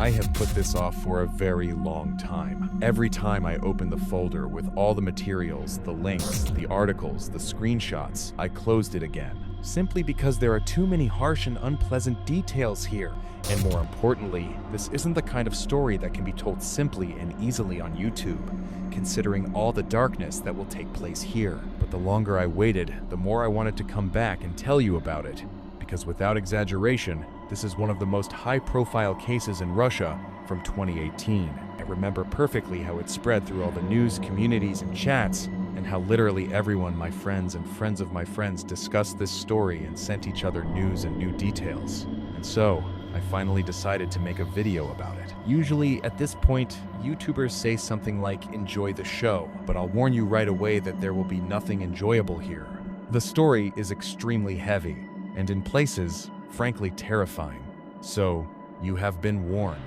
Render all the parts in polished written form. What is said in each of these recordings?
I have put this off for a very long time. Every time I open the folder with all the materials, the links, the articles, the screenshots, I closed it again. Simply because there are too many harsh and unpleasant details here. And more importantly, this isn't the kind of story that can be told simply and easily on YouTube, considering all the darkness that will take place here. But the longer I waited, the more I wanted to come back and tell you about it. Because without exaggeration, this is one of the most high-profile cases in Russia from 2018. I remember perfectly how it spread through all the news, communities, and chats, and how literally everyone, my friends and friends of my friends, discussed this story and sent each other news and new details. And so, I finally decided to make a video about it. Usually, at this point, YouTubers say something like, "Enjoy the show," but I'll warn you right away that there will be nothing enjoyable here. The story is extremely heavy, and in places, frankly terrifying. So, you have been warned.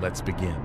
Let's begin.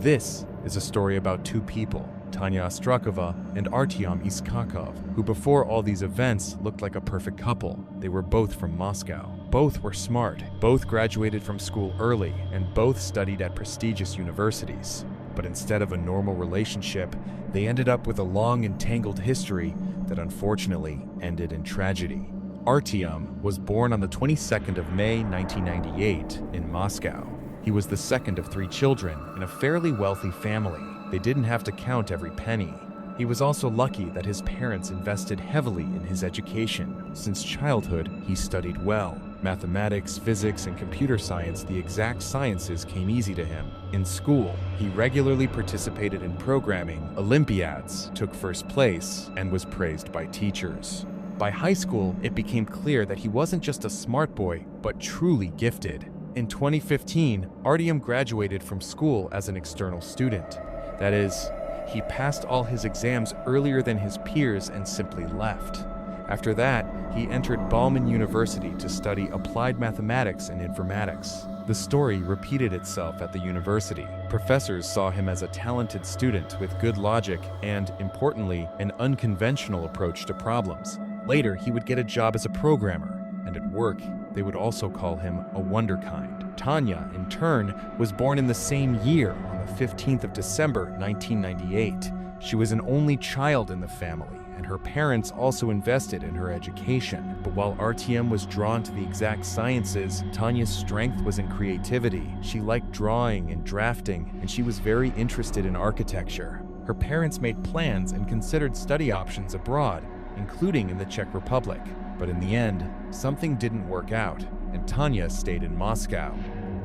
This is a story about two people, Tanya Ostrakova and Artyom Iskakov, who before all these events looked like a perfect couple. They were both from Moscow. Both were smart, both graduated from school early, and both studied at prestigious universities. But instead of a normal relationship, they ended up with a long and tangled history that unfortunately ended in tragedy. Artyom was born on the 22nd of May 1998 in Moscow. He was the second of 3 children in a fairly wealthy family. They didn't have to count every penny. He was also lucky that his parents invested heavily in his education. Since childhood, he studied well. Mathematics, physics, and computer science, the exact sciences, came easy to him. In school, he regularly participated in programming, Olympiads, took first place, and was praised by teachers. By high school, it became clear that he wasn't just a smart boy, but truly gifted. In 2015, Artyom graduated from school as an external student. That is, he passed all his exams earlier than his peers and simply left. After that, he entered Ballen University to study applied mathematics and informatics. The story repeated itself at the university. Professors saw him as a talented student with good logic and, importantly, an unconventional approach to problems. Later, he would get a job as a programmer, and at work, they would also call him a wonderkind. Tanya, in turn, was born in the same year, on the 15th of December, 1998. She was an only child in the family, and her parents also invested in her education. But while Artyom was drawn to the exact sciences, Tanya's strength was in creativity. She liked drawing and drafting, and she was very interested in architecture. Her parents made plans and considered study options abroad, including in the Czech Republic. But in the end, something didn't work out, and Tanya stayed in Moscow.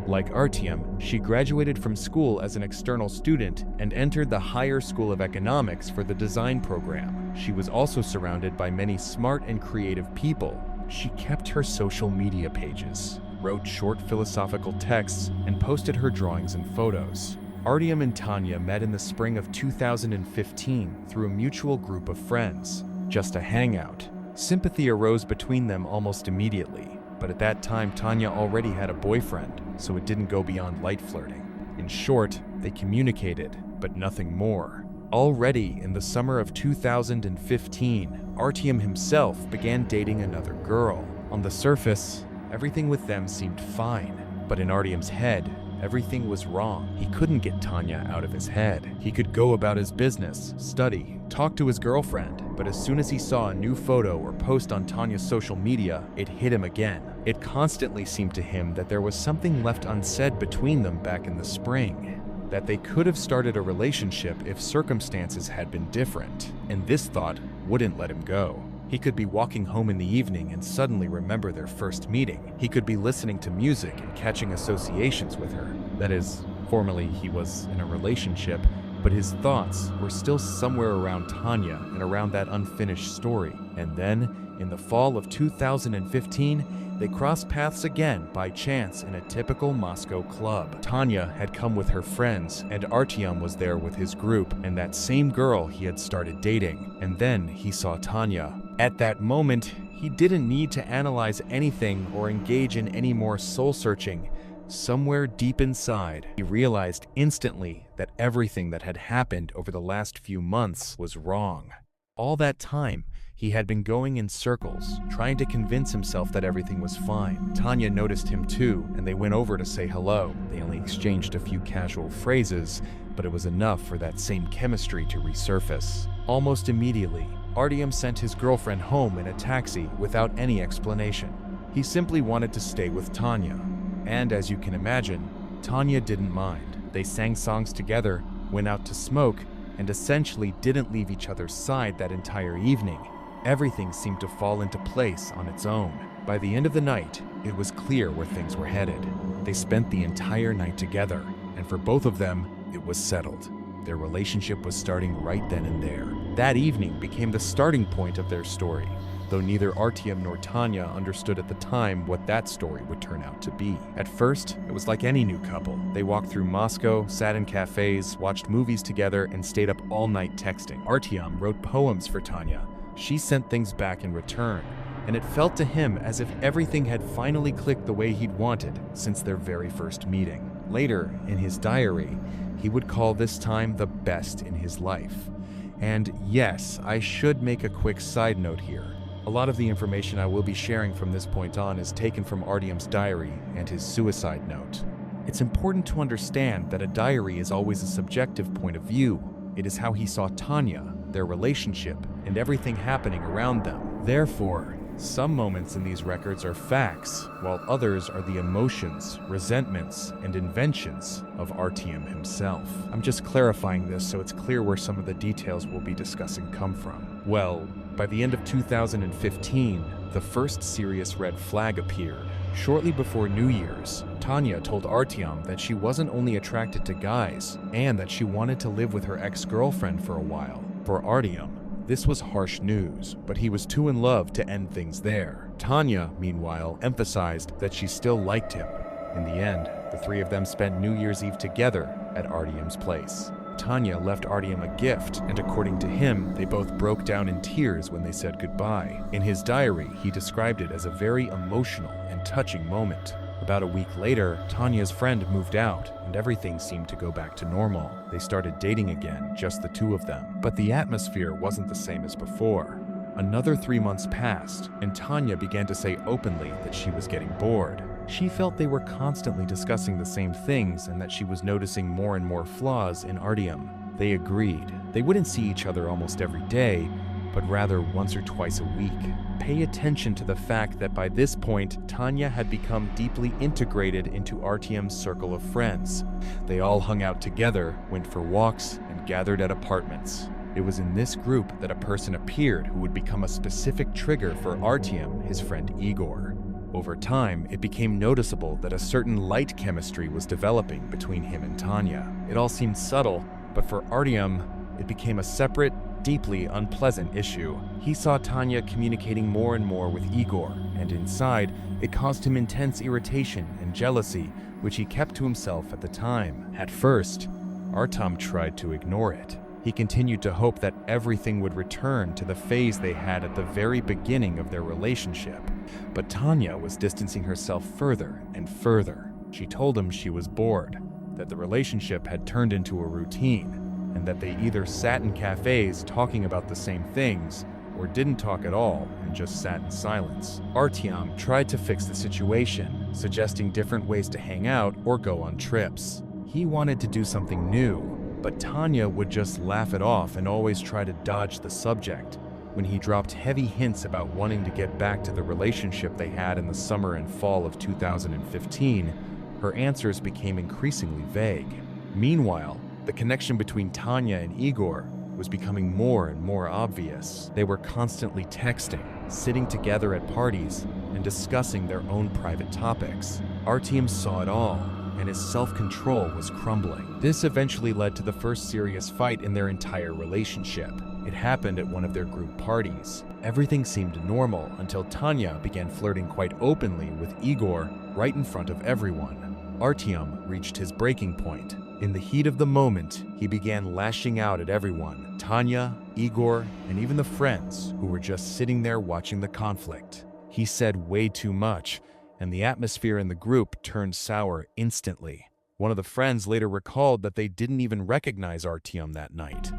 Like Artyom, she graduated from school as an external student and entered the Higher School of Economics for the design program. She was also surrounded by many smart and creative people. She kept her social media pages, wrote short philosophical texts, and posted her drawings and photos. Artyom and Tanya met in the spring of 2015 through a mutual group of friends. Just a hangout. Sympathy arose between them almost immediately, but at that time Tanya already had a boyfriend, so it didn't go beyond light flirting. In short, they communicated, but nothing more. Already in the summer of 2015, Artyom himself began dating another girl. On the surface, everything with them seemed fine, but in Artyom's head, everything was wrong. He couldn't get Tanya out of his head. He could go about his business, study, talk to his girlfriend, but as soon as he saw a new photo or post on Tanya's social media, it hit him again. It constantly seemed to him that there was something left unsaid between them back in the spring, that they could have started a relationship if circumstances had been different, and this thought wouldn't let him go. He could be walking home in the evening and suddenly remember their first meeting. He could be listening to music and catching associations with her. That is, formerly he was in a relationship, but his thoughts were still somewhere around Tanya and around that unfinished story. And then, in the fall of 2015, they crossed paths again by chance in a typical Moscow club. Tanya had come with her friends, and Artyom was there with his group and that same girl he had started dating. And then he saw Tanya. At that moment, he didn't need to analyze anything or engage in any more soul-searching, somewhere deep inside, he realized instantly that everything that had happened over the last few months was wrong. All that time, he had been going in circles, trying to convince himself that everything was fine. Tanya noticed him too, and they went over to say hello. They only exchanged a few casual phrases, but it was enough for that same chemistry to resurface. Almost immediately, Artyom sent his girlfriend home in a taxi without any explanation. He simply wanted to stay with Tanya. And as you can imagine, Tanya didn't mind. They sang songs together, went out to smoke, and essentially didn't leave each other's side that entire evening. Everything seemed to fall into place on its own. By the end of the night, it was clear where things were headed. They spent the entire night together, and for both of them, it was settled. Their relationship was starting right then and there. That evening became the starting point of their story, though neither Artyom nor Tanya understood at the time what that story would turn out to be. At first, it was like any new couple. They walked through Moscow, sat in cafes, watched movies together, and stayed up all night texting. Artyom wrote poems for Tanya. She sent things back in return, and it felt to him as if everything had finally clicked the way he'd wanted since their very first meeting. Later, in his diary, he would call this time the best in his life. And yes, I should make a quick side note here. A lot of the information I will be sharing from this point on is taken from Artyom's diary and his suicide note. It's important to understand that a diary is always a subjective point of view. It is how he saw Tanya, their relationship, and everything happening around them. Therefore, some moments in these records are facts, while others are the emotions, resentments, and inventions of Artyom himself. I'm just clarifying this so it's clear where some of the details we'll be discussing come from. Well, by the end of 2015, the first serious red flag appeared. Shortly before New Year's, Tanya told Artyom that she wasn't only attracted to guys, and that she wanted to live with her ex-girlfriend for a while. For Artyom, this was harsh news, but he was too in love to end things there. Tanya, meanwhile, emphasized that she still liked him. In the end, the three of them spent New Year's Eve together at Artyom's place. Tanya left Artyom a gift, and according to him, they both broke down in tears when they said goodbye. In his diary, he described it as a very emotional and touching moment. About a week later, Tanya's friend moved out, and everything seemed to go back to normal. They started dating again, just the two of them. But the atmosphere wasn't the same as before. Another 3 months passed, and Tanya began to say openly that she was getting bored. She felt they were constantly discussing the same things and that she was noticing more and more flaws in Artyom. They agreed. They wouldn't see each other almost every day, but rather once or twice a week. Pay attention to the fact that by this point, Tanya had become deeply integrated into Artyom's circle of friends. They all hung out together, went for walks, and gathered at apartments. It was in this group that a person appeared who would become a specific trigger for Artyom, his friend Igor. Over time, it became noticeable that a certain light chemistry was developing between him and Tanya. It all seemed subtle, but for Artyom, it became a separate, deeply unpleasant issue. He saw Tanya communicating more and more with Igor, and inside, it caused him intense irritation and jealousy, which he kept to himself at the time. At first, Artyom tried to ignore it. He continued to hope that everything would return to the phase they had at the very beginning of their relationship. But Tanya was distancing herself further and further. She told him she was bored, that the relationship had turned into a routine, and that they either sat in cafes talking about the same things, or didn't talk at all and just sat in silence. Artyom tried to fix the situation, suggesting different ways to hang out or go on trips. He wanted to do something new, but Tanya would just laugh it off and always try to dodge the subject. When he dropped heavy hints about wanting to get back to the relationship they had in the summer and fall of 2015, her answers became increasingly vague. Meanwhile, the connection between Tanya and Igor was becoming more and more obvious. They were constantly texting, sitting together at parties, and discussing their own private topics. Artyom saw it all, and his self-control was crumbling. This eventually led to the first serious fight in their entire relationship. It happened at one of their group parties. Everything seemed normal until Tanya began flirting quite openly with Igor right in front of everyone. Artyom reached his breaking point. In the heat of the moment, he began lashing out at everyone, Tanya, Igor, and even the friends who were just sitting there watching the conflict. He said way too much, and the atmosphere in the group turned sour instantly. One of the friends later recalled that they didn't even recognize Artyom that night.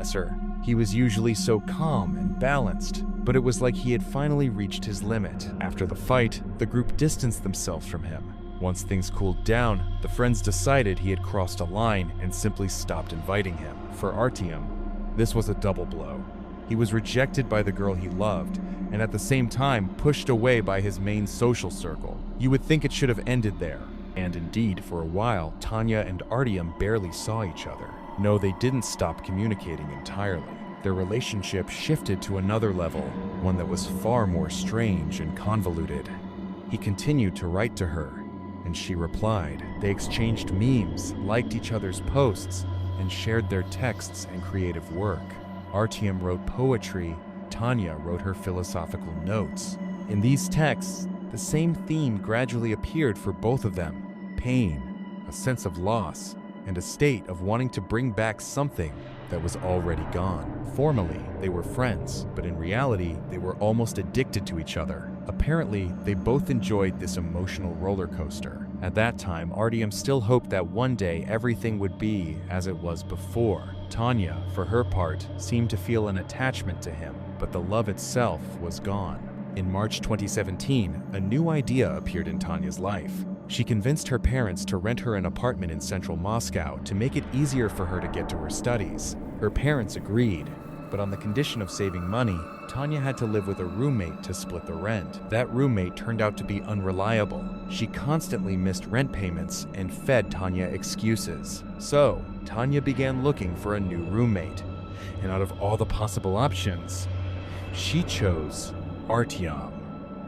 Sir, he was usually so calm and balanced, but it was like he had finally reached his limit. After the fight, the group distanced themselves from him. Once things cooled down, the friends decided he had crossed a line and simply stopped inviting him. For Artyom, this was a double blow. He was rejected by the girl he loved, and at the same time pushed away by his main social circle. You would think it should have ended there. And indeed, for a while, Tanya and Artyom barely saw each other. No, they didn't stop communicating entirely. Their relationship shifted to another level, one that was far more strange and convoluted. He continued to write to her, and she replied. They exchanged memes, liked each other's posts, and shared their texts and creative work. Artyom wrote poetry, Tanya wrote her philosophical notes. In these texts, the same theme gradually appeared for both of them: pain, a sense of loss, and a state of wanting to bring back something that was already gone. Formally, they were friends, but in reality, they were almost addicted to each other. Apparently, they both enjoyed this emotional roller coaster. At that time, Artyom still hoped that one day everything would be as it was before. Tanya, for her part, seemed to feel an attachment to him, but the love itself was gone. In March 2017, a new idea appeared in Tanya's life. She convinced her parents to rent her an apartment in central Moscow to make it easier for her to get to her studies. Her parents agreed, but on the condition of saving money, Tanya had to live with a roommate to split the rent. That roommate turned out to be unreliable. She constantly missed rent payments and fed Tanya excuses. So, Tanya began looking for a new roommate. And out of all the possible options, she chose Artyom.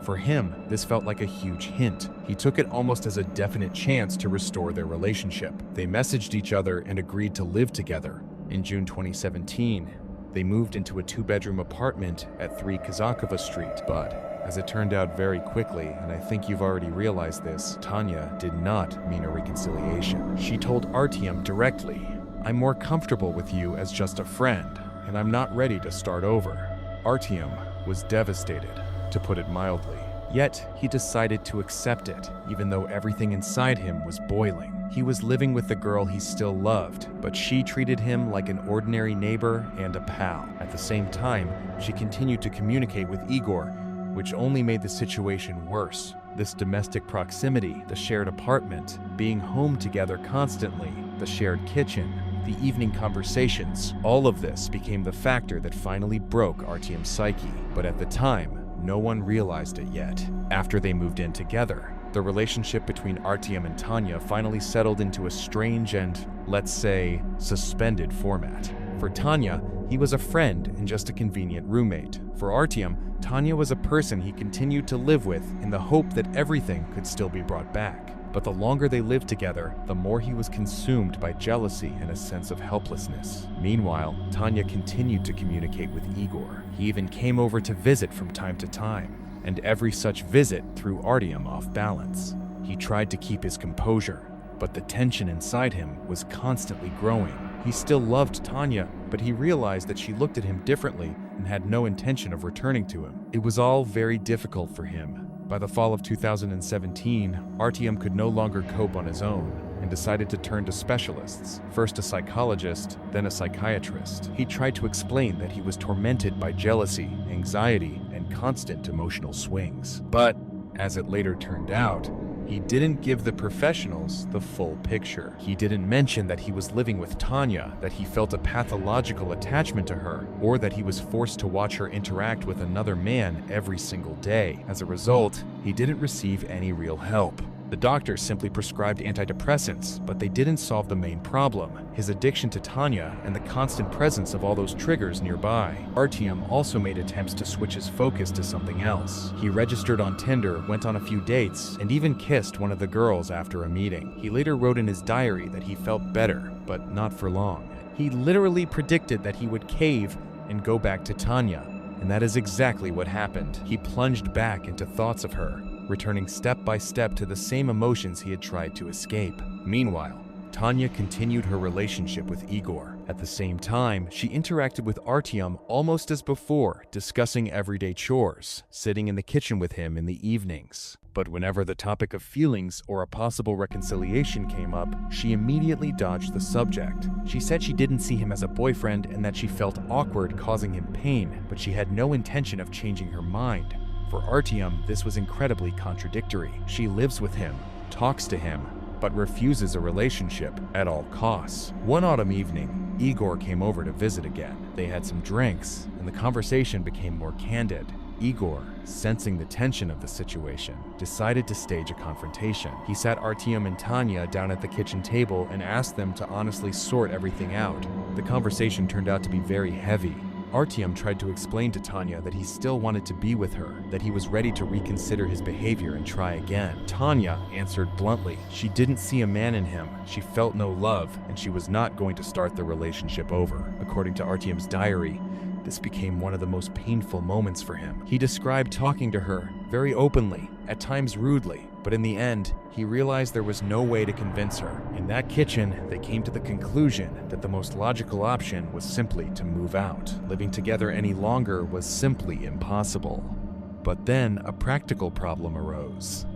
For him, this felt like a huge hint. He took it almost as a definite chance to restore their relationship. They messaged each other and agreed to live together. In June 2017, they moved into a 2-bedroom apartment at 3 Kazakova Street. But, as it turned out very quickly, and I think you've already realized this, Tanya did not mean a reconciliation. She told Artyom directly, "I'm more comfortable with you as just a friend, and I'm not ready to start over." Artyom was devastated, to put it mildly. Yet, he decided to accept it, even though everything inside him was boiling. He was living with the girl he still loved, but she treated him like an ordinary neighbor and a pal. At the same time, she continued to communicate with Igor, which only made the situation worse. This domestic proximity, the shared apartment, being home together constantly, the shared kitchen, the evening conversations, all of this became the factor that finally broke Artyom's psyche. But at the time, no one realized it yet. After they moved in together, the relationship between Artyom and Tanya finally settled into a strange and, let's say, suspended format. For Tanya, he was a friend and just a convenient roommate. For Artyom, Tanya was a person he continued to live with in the hope that everything could still be brought back. But the longer they lived together, the more he was consumed by jealousy and a sense of helplessness. Meanwhile, Tanya continued to communicate with Igor. He even came over to visit from time to time, and every such visit threw Artyom off balance. He tried to keep his composure, but the tension inside him was constantly growing. He still loved Tanya, but he realized that she looked at him differently and had no intention of returning to him. It was all very difficult for him. By the fall of 2017, Artyom could no longer cope on his own and decided to turn to specialists, first a psychologist, then a psychiatrist. He tried to explain that he was tormented by jealousy, anxiety, and constant emotional swings. But, as it later turned out, he didn't give the professionals the full picture. He didn't mention that he was living with Tanya, that he felt a pathological attachment to her, or that he was forced to watch her interact with another man every single day. As a result, he didn't receive any real help. The doctors simply prescribed antidepressants, but they didn't solve the main problem, his addiction to Tanya and the constant presence of all those triggers nearby. Artyom also made attempts to switch his focus to something else. He registered on Tinder, went on a few dates, and even kissed one of the girls after a meeting. He later wrote in his diary that he felt better, but not for long. He literally predicted that he would cave and go back to Tanya, and that is exactly what happened. He plunged back into thoughts of her, returning step by step to the same emotions he had tried to escape. Meanwhile, Tanya continued her relationship with Igor. At the same time, she interacted with Artyom almost as before, discussing everyday chores, sitting in the kitchen with him in the evenings. But whenever the topic of feelings or a possible reconciliation came up, she immediately dodged the subject. She said she didn't see him as a boyfriend and that she felt awkward causing him pain, but she had no intention of changing her mind. For Artyom, this was incredibly contradictory. She lives with him, talks to him, but refuses a relationship at all costs. One autumn evening, Igor came over to visit again. They had some drinks, and the conversation became more candid. Igor, sensing the tension of the situation, decided to stage a confrontation. He sat Artyom and Tanya down at the kitchen table and asked them to honestly sort everything out. The conversation turned out to be very heavy. Artyom tried to explain to Tanya that he still wanted to be with her, that he was ready to reconsider his behavior and try again. Tanya answered bluntly. She didn't see a man in him, she felt no love, and she was not going to start the relationship over. According to Artyom's diary, this became one of the most painful moments for him. He described talking to her very openly, at times rudely, but in the end, he realized there was no way to convince her. In that kitchen, they came to the conclusion that the most logical option was simply to move out. Living together any longer was simply impossible. But then a practical problem arose.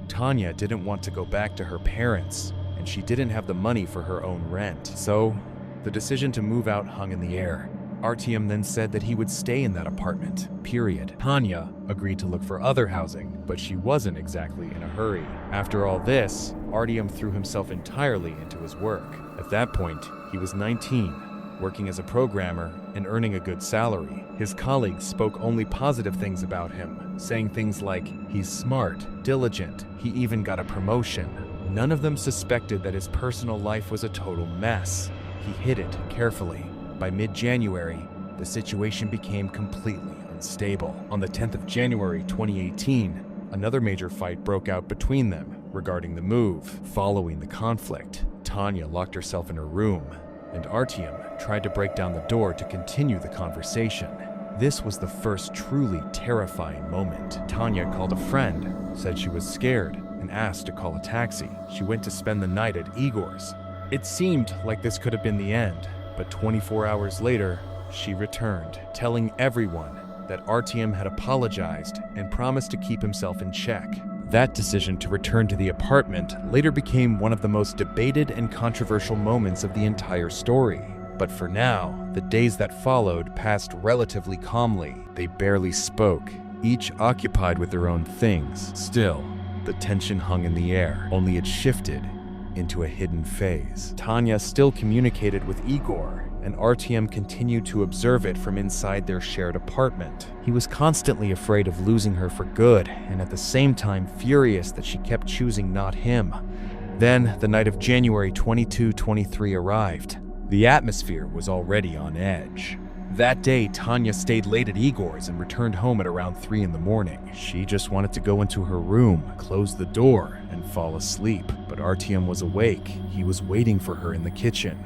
Tanya didn't want to go back to her parents, and she didn't have the money for her own rent. So, the decision to move out hung in the air. Artyom then said that he would stay in that apartment, period. Tanya agreed to look for other housing, but she wasn't exactly in a hurry. After all this, Artyom threw himself entirely into his work. At that point, he was 19, working as a programmer and earning a good salary. His colleagues spoke only positive things about him, saying things like, he's smart, diligent, he even got a promotion. None of them suspected that his personal life was a total mess. He hid it carefully. By mid-January, the situation became completely unstable. On the 10th of January 2018, another major fight broke out between them regarding the move. Following the conflict, Tanya locked herself in her room, and Artyom tried to break down the door to continue the conversation. This was the first truly terrifying moment. Tanya called a friend, said she was scared, and asked to call a taxi. She went to spend the night at Igor's. It seemed like this could have been the end. But 24 hours later, she returned, telling everyone that Artyom had apologized and promised to keep himself in check. That decision to return to the apartment later became one of the most debated and controversial moments of the entire story. But for now, the days that followed passed relatively calmly. They barely spoke, each occupied with their own things. Still, the tension hung in the air, only it shifted into a hidden phase. Tanya still communicated with Igor, and Artyom continued to observe it from inside their shared apartment. He was constantly afraid of losing her for good, and at the same time furious that she kept choosing not him. Then, the night of January 22, 23 arrived. The atmosphere was already on edge. That day, Tanya stayed late at Igor's and returned home at around 3 in the morning. She just wanted to go into her room, close the door, and fall asleep. But Artyom was awake. He was waiting for her in the kitchen.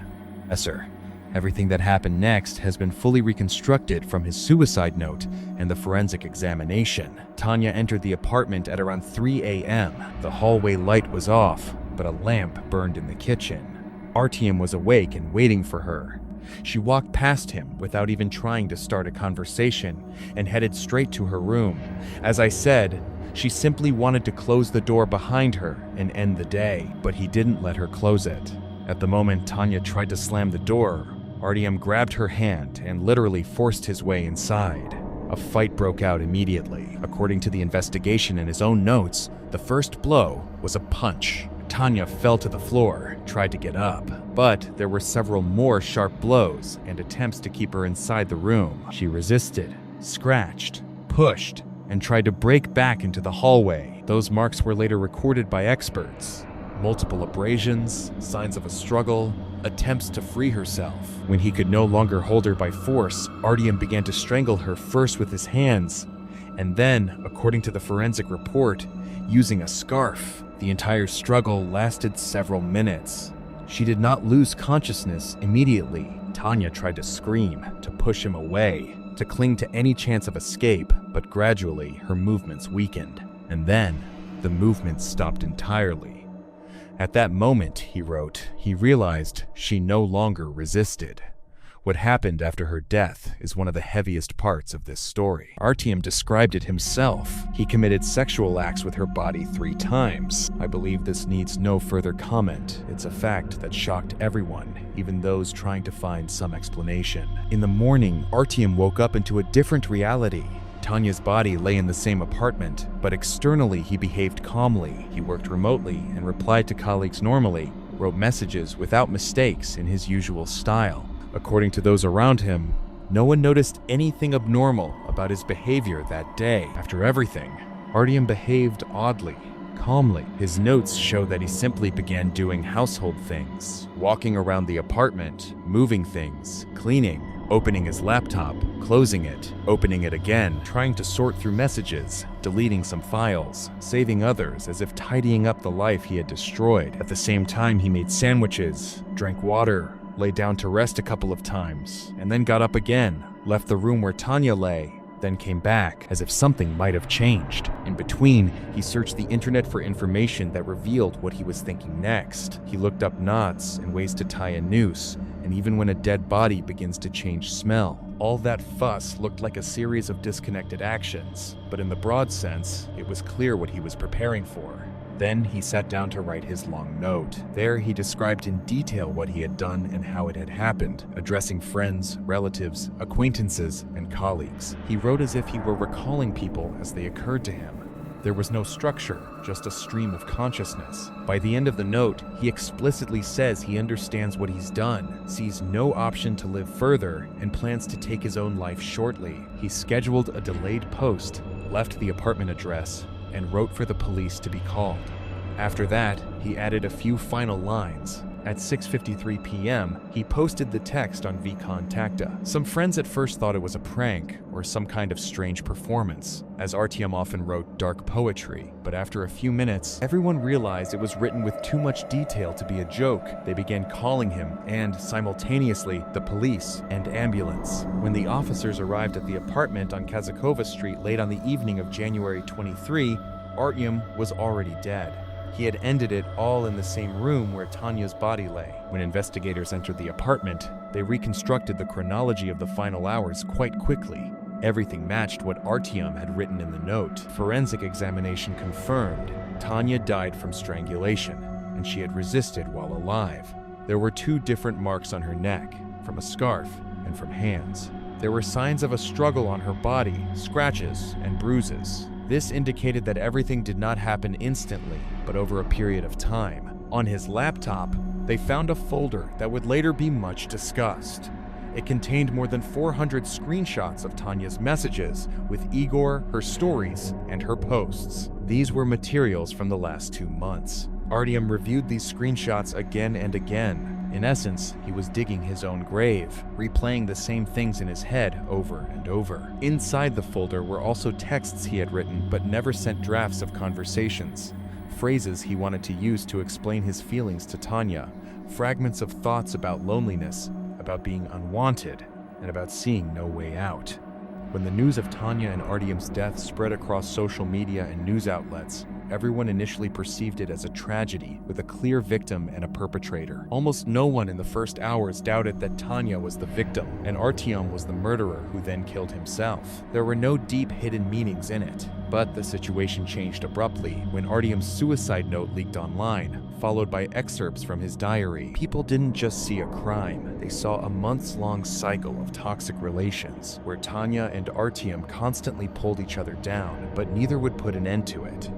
Yes, sir. Everything that happened next has been fully reconstructed from his suicide note and the forensic examination. Tanya entered the apartment at around 3 a.m. The hallway light was off, but a lamp burned in the kitchen. Artyom was awake and waiting for her. She walked past him without even trying to start a conversation and headed straight to her room. As I said, she simply wanted to close the door behind her and end the day, but he didn't let her close it. At the moment Tanya tried to slam the door, Artyom grabbed her hand and literally forced his way inside. A fight broke out immediately. According to the investigation and his own notes, the first blow was a punch. Tanya fell to the floor, tried to get up, but there were several more sharp blows and attempts to keep her inside the room. She resisted, scratched, pushed, and tried to break back into the hallway. Those marks were later recorded by experts. Multiple abrasions, signs of a struggle, attempts to free herself. When he could no longer hold her by force, Artyom began to strangle her first with his hands, and then, according to the forensic report, using a scarf. The entire struggle lasted several minutes. She did not lose consciousness immediately. Tanya tried to scream, to push him away, to cling to any chance of escape, but gradually her movements weakened. And then, the movements stopped entirely. At that moment, he wrote, he realized she no longer resisted. What happened after her death is one of the heaviest parts of this story. Artyom described it himself. He committed sexual acts with her body 3 times. I believe this needs no further comment. It's a fact that shocked everyone, even those trying to find some explanation. In the morning, Artyom woke up into a different reality. Tanya's body lay in the same apartment, but externally he behaved calmly. He worked remotely and replied to colleagues normally, wrote messages without mistakes in his usual style. According to those around him, no one noticed anything abnormal about his behavior that day. After everything, Artyom behaved oddly, calmly. His notes show that he simply began doing household things, walking around the apartment, moving things, cleaning, opening his laptop, closing it, opening it again, trying to sort through messages, deleting some files, saving others as if tidying up the life he had destroyed. At the same time, he made sandwiches, drank water, lay down to rest a couple of times, and then got up again, left the room where Tanya lay, then came back, as if something might have changed. In between, he searched the internet for information that revealed what he was thinking next. He looked up knots and ways to tie a noose, and even when a dead body begins to change smell. All that fuss looked like a series of disconnected actions, but in the broad sense, it was clear what he was preparing for. Then he sat down to write his long note. There he described in detail what he had done and how it had happened, addressing friends, relatives, acquaintances, and colleagues. He wrote as if he were recalling people as they occurred to him. There was no structure, just a stream of consciousness. By the end of the note, he explicitly says he understands what he's done, sees no option to live further, and plans to take his own life shortly. He scheduled a delayed post, left the apartment address, and wrote for the police to be called. After that, he added a few final lines. At 6:53 p.m., he posted the text on vKontakte. Some friends at first thought it was a prank or some kind of strange performance, as Artyom often wrote dark poetry. But after a few minutes, everyone realized it was written with too much detail to be a joke. They began calling him and, simultaneously, the police and ambulance. When the officers arrived at the apartment on Kazakova Street late on the evening of January 23, Artyom was already dead. He had ended it all in the same room where Tanya's body lay. When investigators entered the apartment, they reconstructed the chronology of the final hours quite quickly. Everything matched what Artyom had written in the note. Forensic examination confirmed Tanya died from strangulation, and she had resisted while alive. There were 2 different marks on her neck, from a scarf and from hands. There were signs of a struggle on her body, scratches and bruises. This indicated that everything did not happen instantly, but over a period of time. On his laptop, they found a folder that would later be much discussed. It contained more than 400 screenshots of Tanya's messages with Igor, her stories, and her posts. These were materials from the last 2 months. Artyom reviewed these screenshots again and again. In essence, he was digging his own grave, replaying the same things in his head over and over. Inside the folder were also texts he had written but never sent drafts of conversations, phrases he wanted to use to explain his feelings to Tanya, fragments of thoughts about loneliness, about being unwanted, and about seeing no way out. When the news of Tanya and Artyom's death spread across social media and news outlets, everyone initially perceived it as a tragedy with a clear victim and a perpetrator. Almost no one in the first hours doubted that Tanya was the victim and Artyom was the murderer who then killed himself. There were no deep hidden meanings in it. But the situation changed abruptly when Artyom's suicide note leaked online, followed by excerpts from his diary. People didn't just see a crime, they saw a months-long cycle of toxic relations, where Tanya and Artyom constantly pulled each other down, but neither would put an end to it.